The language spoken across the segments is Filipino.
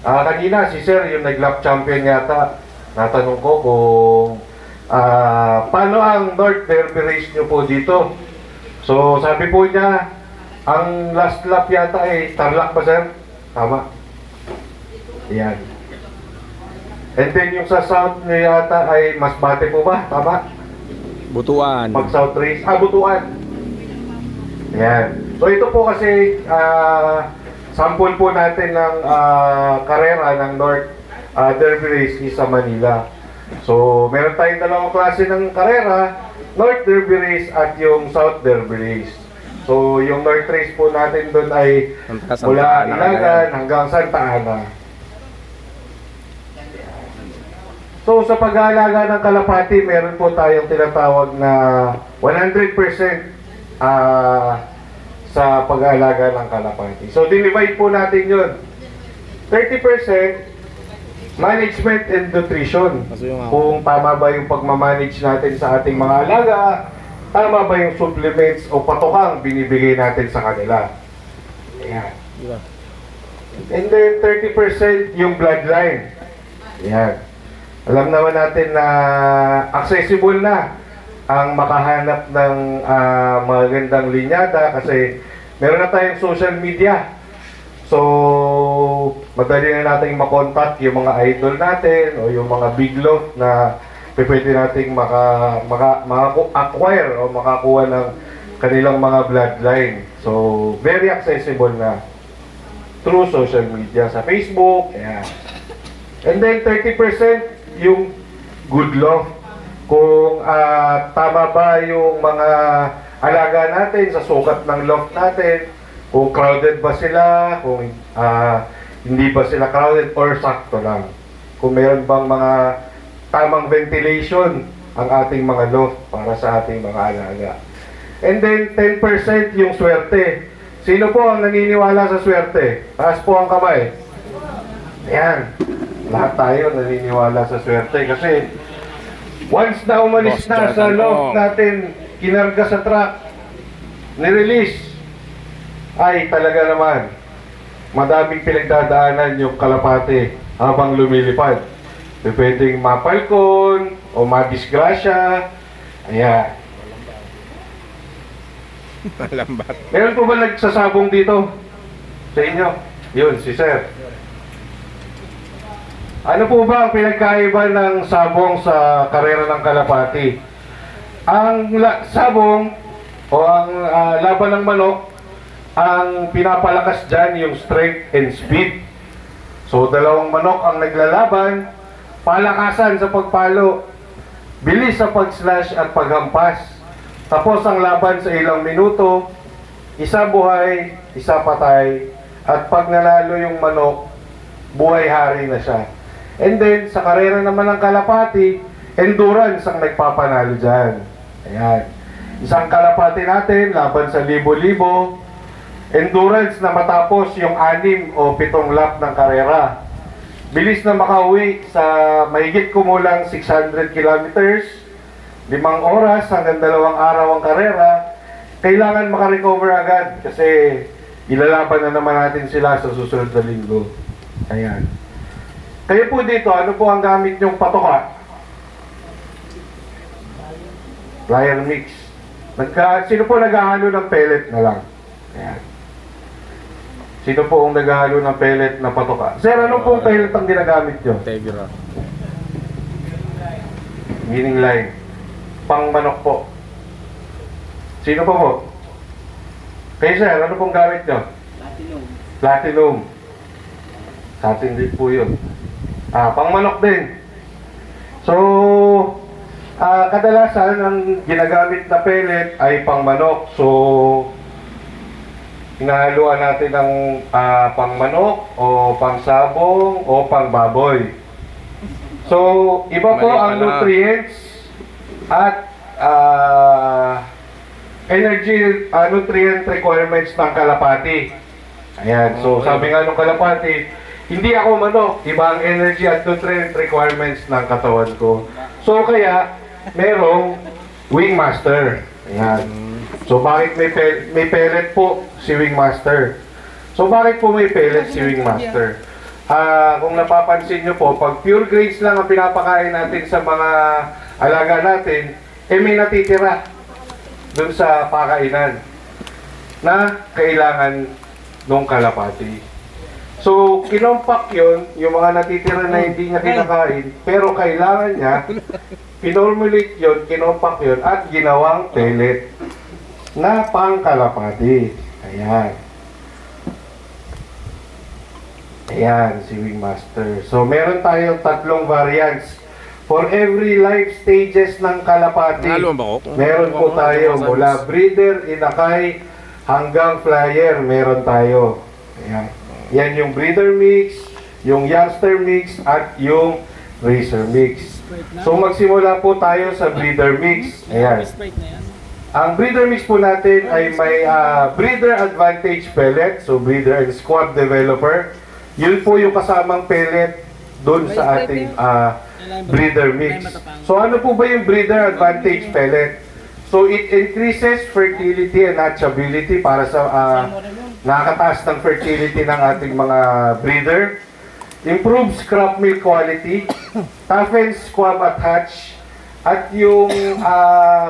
Kanina si Sir, yung nag-lap champion yata, natanong ko kung paano ang North Derby race nyo po dito. So sabi po niya, ang last lap yata ay Tarlac ba, Sir? Tama. Yan. And then yung sa South nyo yata ay Masbate po ba? Tama? Butuan. Pag South race, Butuan. Yan. So ito po kasi sample po natin ng karera ng North Derby race sa Manila. So meron tayong dalawang klase ng karera, North Derby race at yung South Derby race. So yung North race po natin doon ay mula Ilagan hanggang Santa Ana. So sa pag-aalaga ng kalapati, meron po tayong tinatawag na 100% sa pag-aalaga ng kalapati. So dinivide po natin yun. 30% management and nutrition. Kung tama ba yung pagmamanage natin sa ating mga alaga, tama ba yung supplements o patokang binibigay natin sa kanila. Ayan. And then 30% yung bloodline. Ayan. Alam naman natin na accessible na ang makahanap ng magandang linyada kasi meron na tayong social media. So, madali na natin makontak yung mga idol natin o yung mga big love na pwede nating maka-acquire o makakuha ng kanilang mga bloodline. So, very accessible na through social media sa Facebook. Ayan. And then 30% yung good love. Kung tama ba yung mga alaga natin sa sukat ng loft natin, kung crowded ba sila, kung hindi ba sila crowded or sakto lang. Kung meron bang mga tamang ventilation ang ating mga loft para sa ating mga alaga. And then 10% yung swerte. Sino po ang naniniwala sa swerte? Taas po ang kamay. Ayan. Lahat tayo naniniwala sa swerte kasi once na umalis na sa loft natin, kinarga sa truck, nirelease, ay talaga naman, madaming pinagdadaanan yung kalapate habang lumilipad. Pwedeng mapalkon o madisgrasya. Ayan. Malambat. Meron po ba nagsasabong dito sa inyo? Yun, si Sir. Ano po ba ang pinagkaiba ng sabong sa karera ng kalapati? Ang sabong o ang laban ng manok, ang pinapalakas dyan yung strength and speed. So dalawang manok ang naglalaban, palakasan sa pagpalo, bilis sa pag-slash at paghampas. Tapos ang laban sa ilang minuto, isa buhay, isa patay, at pag nanalo yung manok, buhay hari na siya. And then, sa karera naman ng kalapati, endurance ang nagpapanalo dyan. Ayan. Isang kalapati natin, laban sa libo-libo, endurance na matapos yung 6 o 7 lap ng karera. Bilis na makauwi sa mahigit kumulang 600 kilometers, 5 oras hanggang 2 araw ang karera. Kailangan makarecover agad kasi ilalaban na naman natin sila sa susunod na linggo. Ayan. Kayo po dito, ano po ang gamit nyong patoka? Flyer mix. Sino po naghahalo ng pellet na lang? Ayan. Sino po ang naghahalo ng pellet na patoka? Sir, ano pong pellet ang ginagamit nyo? Tegra. Meaning line. Pang manok po. Sino po? Kayo sir, ano pong gamit nyo? Platinum. Platinum. Sa atin din po yun. Pang manok din. So, kadalasan ang ginagamit na pellet ay pang manok. So, hinahaluan natin ng pang manok o pang sabong o pang baboy. So, iba po ang nutrients at energy nutrient requirements ng kalapati. Ayan. So, sabi nga ng kalapati, hindi ako manok, iba ang energy at nutrient requirements ng katawan ko. So kaya, merong Wingmaster. Ayan. So bakit may pellet po si Wingmaster? So bakit po may pellet si Wingmaster? kung napapansin nyo po, pag pure grains lang ang pinapakain natin sa mga alaga natin, may natitira dun sa pakainan na kailangan nung kalapati. So, kinompak yun, yung mga natitira na hindi niya kinakain, pero kailangan niya, pinormulate yun, kinompak yun, at ginawang pellet na pangkalapati. Ayan. Ayan, si Wingmaster. So, meron tayong tatlong variants. For every life stages ng kalapati, Nalo ba ako? meron po tayo mula breeder, inakay, hanggang flyer, meron tayo. Ayan. Yan yung breeder mix, yung youngster mix, at yung racer mix. So, magsimula po tayo sa breeder mix. Ayan. Ang breeder mix po natin ay may breeder advantage pellet, so breeder and squad developer. Yun po yung kasamang pellet doon sa ating breeder mix. So ano po ba yung breeder advantage pellet? So it increases fertility and hatchability para sa nakakataas ng fertility ng ating mga breeder. Improves crop milk quality, toughens squab at hatch, at yung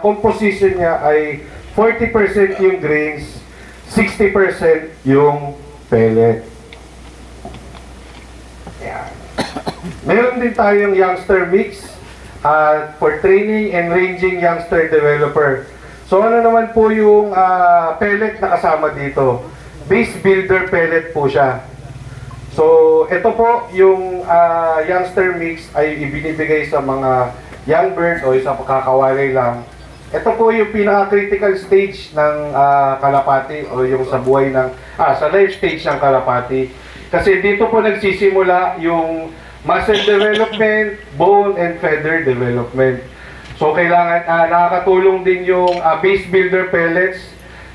composition niya ay 40% yung grains, 60% yung pellet. Ayan. Meron din tayong youngster mix for training and ranging youngster developer. So ano naman po yung pellet na kasama dito? Base builder pellet po siya. So ito po yung youngster mix ay ibinibigay sa mga young bird o sa kakawalay lang. Ito po yung pinaka-critical stage ng kalapati o yung sa buhay ng sa life stage ng kalapati. Kasi dito po nagsisimula yung muscle development, bone and feather development. So kailangan nakakatulong din yung base builder pellets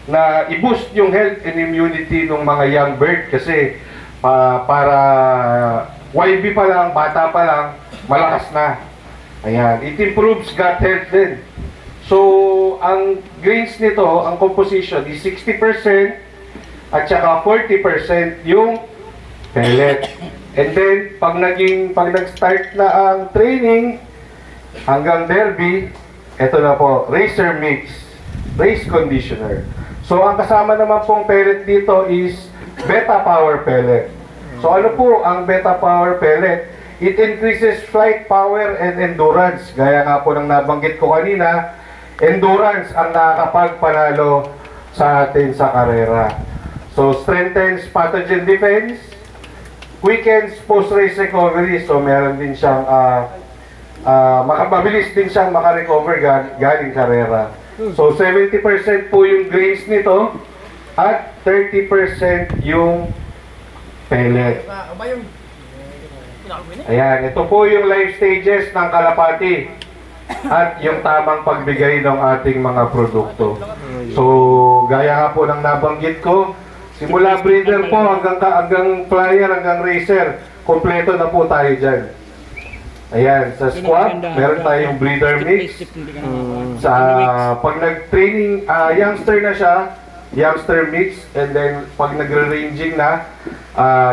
na i-boost yung health and immunity ng mga young bird kasi para YB pa lang, bata pa lang, malakas na. Ayan, it improves gut health din. So ang grains nito, ang composition is 60% at saka 40% yung pellet. And then, pag nag-start na ang training hanggang derby, ito na po, racer mix, race conditioner. So, ang kasama naman pong pellet dito is beta power pellet. So, ano po ang beta power pellet? It increases flight power and endurance. Gaya nga po ng nabanggit ko kanina, endurance ang nakakapagpanalo sa atin sa karera. So, strengthens pathogen defense, weekends post-race recovery, so meron din siyang mabilis din siyang makarecover galing karera. So 70% po yung grains nito at 30% yung pellet. Ayan, ito po yung life stages ng kalapati at yung tamang pagbigay ng ating mga produkto. So gaya nga po ng nabanggit ko, simula breeder po hanggang flyer, hanggang racer, kompleto na po tayo dyan. Ayan, sa squad, meron tayong breeder mix. Sa pag nag-training, youngster na siya, youngster mix. And then, pag nagre-ranging na,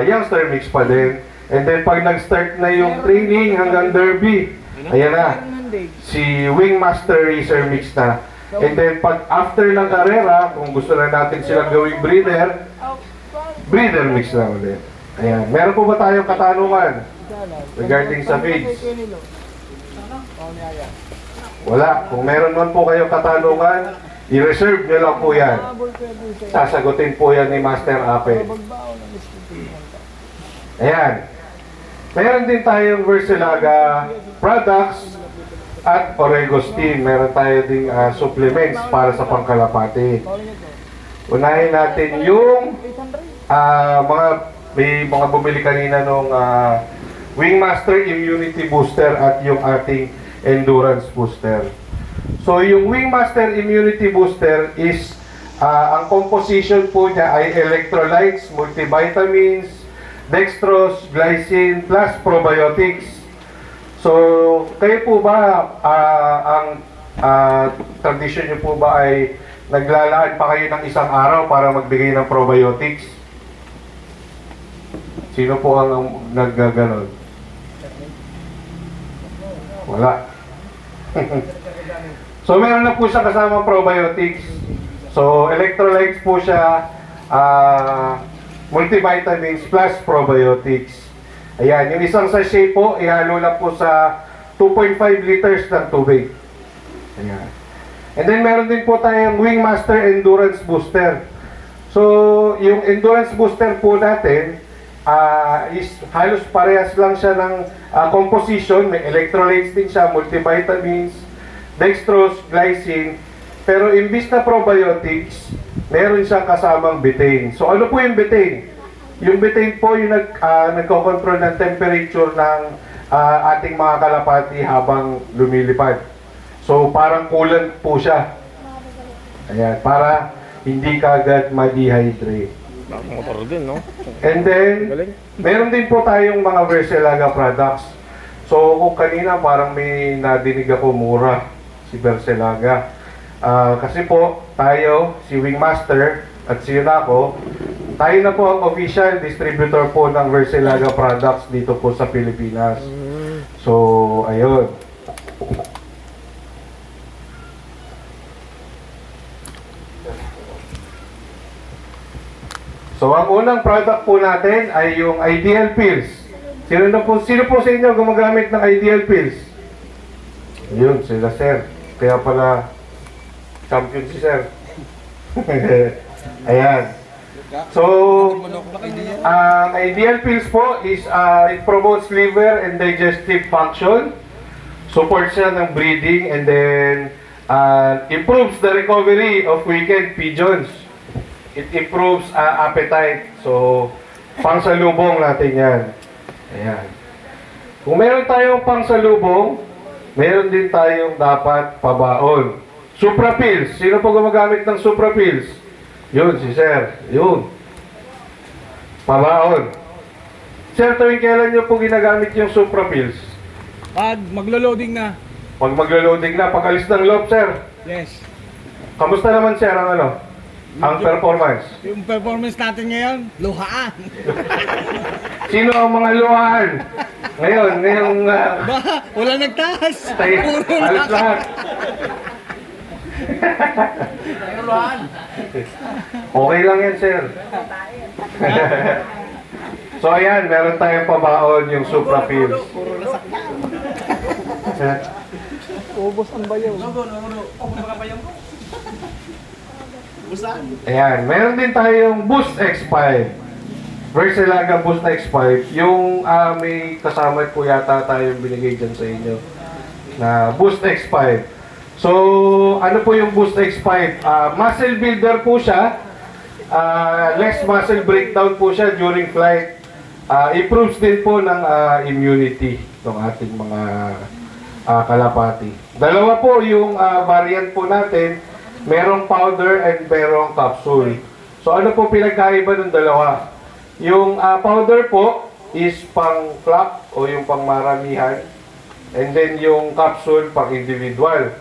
youngster mix pa din. And then, pag nag-start na yung training hanggang derby, ayan na, si Wingmaster Racer mix na. And then, pag after ng karera, kung gusto na natin silang gawing breeder, breeder mix lang ulit. Ayan. Meron po ba tayong katanungan regarding sa feeds? Wala. Kung meron man po kayong katanungan, i-reserve nyo lang po yan. Sasagutin po yan ni Master Ape. Ayan. Meron din tayong Versilaga products at Oregostin. Meron tayo ding supplements para sa pangkalapati. Unahin natin yung may mga bumili kanina nung Wingmaster Immunity Booster at yung ating Endurance Booster. So yung Wingmaster Immunity Booster is ang composition po niya ay electrolytes, multivitamins, dextrose, glycine, plus probiotics. So kayo po ba ang tradisyon niyo po ba ay naglalaan pa kayo ng isang araw para magbigay ng probiotics? Sino po ang naggaganon? Wala. So meron na po siya kasama probiotics. So electrolytes po siya, multivitamins plus probiotics. Ayan, yung isang sachet po, ihalo lang po sa 2.5 liters ng tubig. Ayan. And then meron din po tayong Wingmaster Endurance Booster. So, yung Endurance Booster po natin, is halos parehas lang siya ng composition. May electrolytes din siya, multivitamins, dextrose, glycine. Pero imbis na probiotics, meron siyang kasamang betaine. So, ano po yung betaine? Yung betaine po yung nagko-control ng temperature ng ating mga kalapati habang lumilipad. So, parang coolant po siya. Ayan, para hindi kagad ma-dehydrate. Motor din, no? And then, Galing. meron din po tayong mga Versilaga products. So, kung kanina parang may nadinig ako mura si Versilaga. Kasi po, tayo, si Wingmaster at si Yunako, tayo na po ang official distributor po ng Versilaga products dito po sa Pilipinas. So, ayun. So, ang unang product po natin ay yung Ideal Pills. Sino po sa inyo gumagamit ng Ideal Pills? Yun, sila sir. Kaya pala, champion si sir. Ayan. So, ang Ideal Pills po is, it promotes liver and digestive function, supports siya ng breathing, and then, improves the recovery of weakened pigeons. It improves appetite. So, pangsalubong natin yan. Ayan. Kung meron tayong pangsalubong, meron din tayong dapat pabaon. Supra Pills. Sino po gumagamit ng Supra Pills? Yun, si Sir. Yun. Pabaon. Sir, tuwing kailan nyo po ginagamit yung Supra Pills? Pag maglo-loading na. Pag maglo-loading na, pag alis ng loob, Sir. Yes. Kamusta naman, Sir, ang ano? Ang performance? Yung performance natin ngayon, luhaan. Sino ang mga luhaan? Ngayong Ba, wala nagtaas. Puro halos lahat. Okay lang yan, sir. So ayan, meron tayong pabaon yung Supra Pills. Ubos ang bayaw. Ayan, meron din tayong Boost X5. Versilaga Boost X5. Yung may kasama po yata tayong binigay dyan sa inyo na Boost X5. So, ano po yung Boost X5? Muscle builder po siya. Less muscle breakdown po siya during flight. Improves din po ng immunity ng ating mga kalapati. Dalawa po yung variant po natin. Merong powder and merong capsule. So ano po pinagkaiba ng dalawa? Yung powder po is pang flock o yung pang maramihan. And then yung capsule pang individual.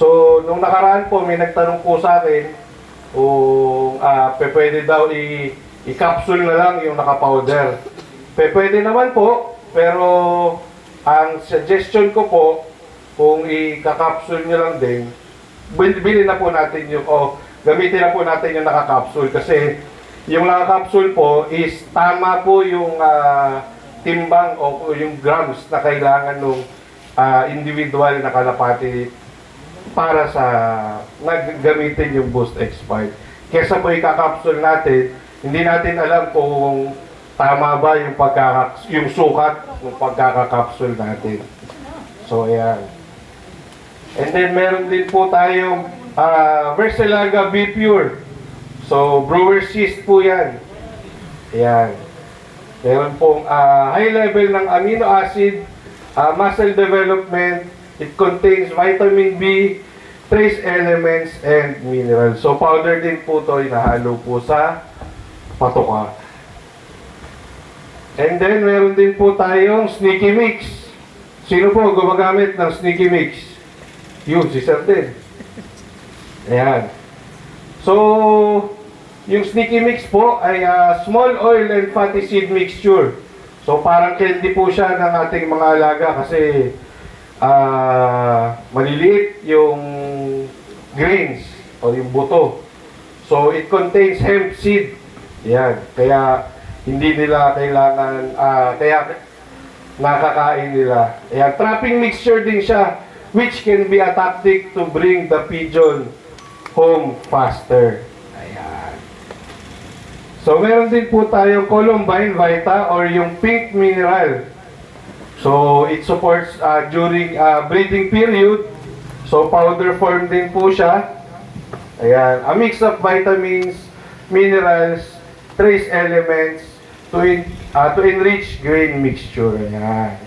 So nung nakaraan po may nagtanong po sa akin kung pwede daw i-capsule na lang yung naka-powder. Pwede naman po, pero ang suggestion ko po kung i-capsule nyo lang din, bilhin na po natin yung, gamitin na po natin yung naka-capsule kasi yung naka-capsule po is tama po yung timbang o yung grams na kailangan ng individual na kalapati para sa naggamitin yung Boost X5. Kesa po i-capsule natin, hindi natin alam kung tama ba yung sukat ng pagkaka-capsule natin. So, ayan. And then meron din po tayong Versilaga B Pure. So, brewer's yeast po yan. Ayan. Meron pong high level ng amino acid, muscle development. It contains vitamin B, trace elements, and minerals. So, powder din po ito, inahalo po sa patoka. And then, meron din po tayong Sneaky Mix. Sino po gumagamit ng Sneaky Mix? Yun, si Sir din. Ayan. So, Yung Sneaky Mix po ay small oil and fatty seed mixture. So parang candy po siya ng ating mga alaga kasi maliliit yung grains o yung buto. So it contains hemp seed. Yan. Kaya hindi nila kailangan, kaya nakakain nila. Ayan. Trapping mixture din siya which can be a tactic to bring the pigeon home faster. Ayan. So meron din po tayong Columbine Vita or yung pink mineral. So it supports during breeding period. So powder form din po siya. Ayan, a mix of vitamins, minerals, trace elements to enrich grain mixture. Ayan.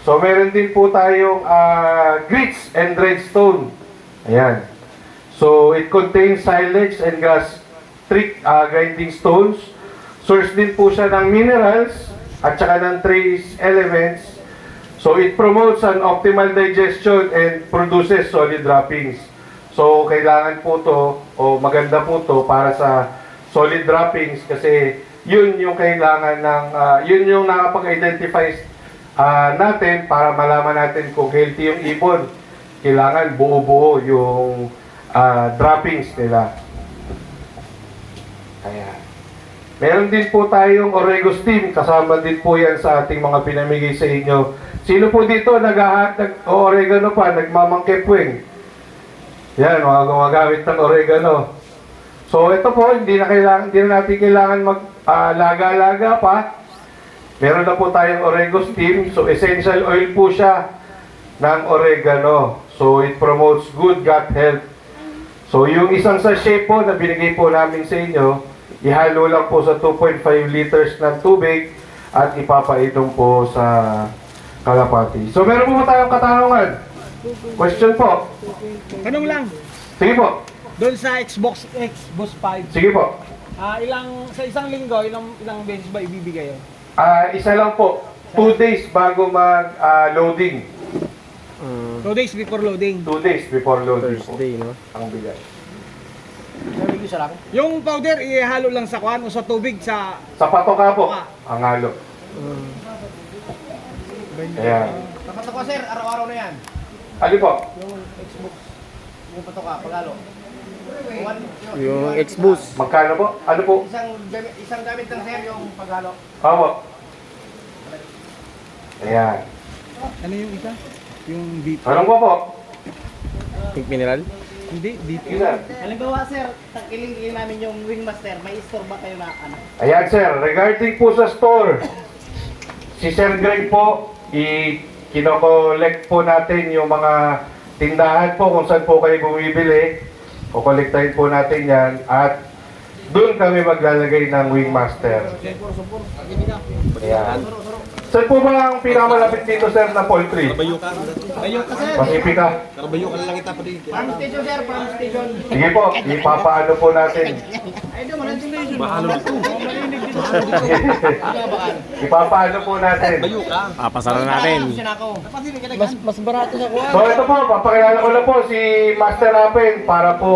So meron din po tayong grits and redstone. Ayan. So it contains silage and grass grinding stones. Source din po siya ng minerals at saka ng trace elements. So it promotes an optimal digestion and produces solid droppings. So, kailangan po to, o maganda po to para sa solid droppings kasi yun yung kailangan ng, yun yung nakapag-identify natin para malaman natin kung healthy yung ibon. Kailangan buo-buo yung droppings nila. Ayan. Meron din po tayong Orego Steam, kasama din po yan sa ating mga pinamigay sa inyo. Sino po dito nag-oregano pa, nagmamangkepwing? Yan, mga gumagamit ng oregano. So, ito po, hindi na natin kailangan mag-laga-laga pa. Meron na po tayong Orego Steam. So, essential oil po siya ng oregano. So, it promotes good gut health. So, yung isang sachet po na binigay po namin sa inyo, ihalo lang po sa 2.5 liters ng tubig at ipapainom po sa kalapati. So, meron po tayong katanungan. Question po. Tanong lang, Sige po. doon sa Xbox 5, Sige po. sa isang linggo, ilang beses ba ibibigay yun? Isa lang po. 2 days bago mag-loading. 2 days before loading. 2 days before loading po. Thursday, no? Ang bigay. Yung powder, ihalo lang sa kuhan o sa tubig sa... Sa patoka po. Ang halo. Ayan. Kapato ko sir, araw-araw na yan. Ali po. Yung Xbox, yung pato ka, pagalo. Yung X-Boost. Magkano po? Ano po? Isang gamit lang sir yung pagalo. Opo. Ayan. Ano yung isa? Yung deep. Anong po po? Pink mineral. Hindi, deep. Sige, sir. Halimbawa sir, tagkiling namin yung Wingmaster, may store ba kayo na ano? Ayan sir, regarding po sa store, si Sir Greg po, kinokollect po natin yung mga tindahan po kung saan po kayo bumibili. Kukolektahin po natin yan at doon kami maglalagay ng Wingmaster. Ayan. Saan po ba ang pinakamalapit dito sir na poultry? Ayun ka sir. Pasipika. Farm station sir, farm station. Sige po, ipapaano po natin. Ay doon, malang station. Ipapaano po natin. Papasaran natin. Mas barato sa kuhan. So ito po, papakilala ko na po si Master Rapen para po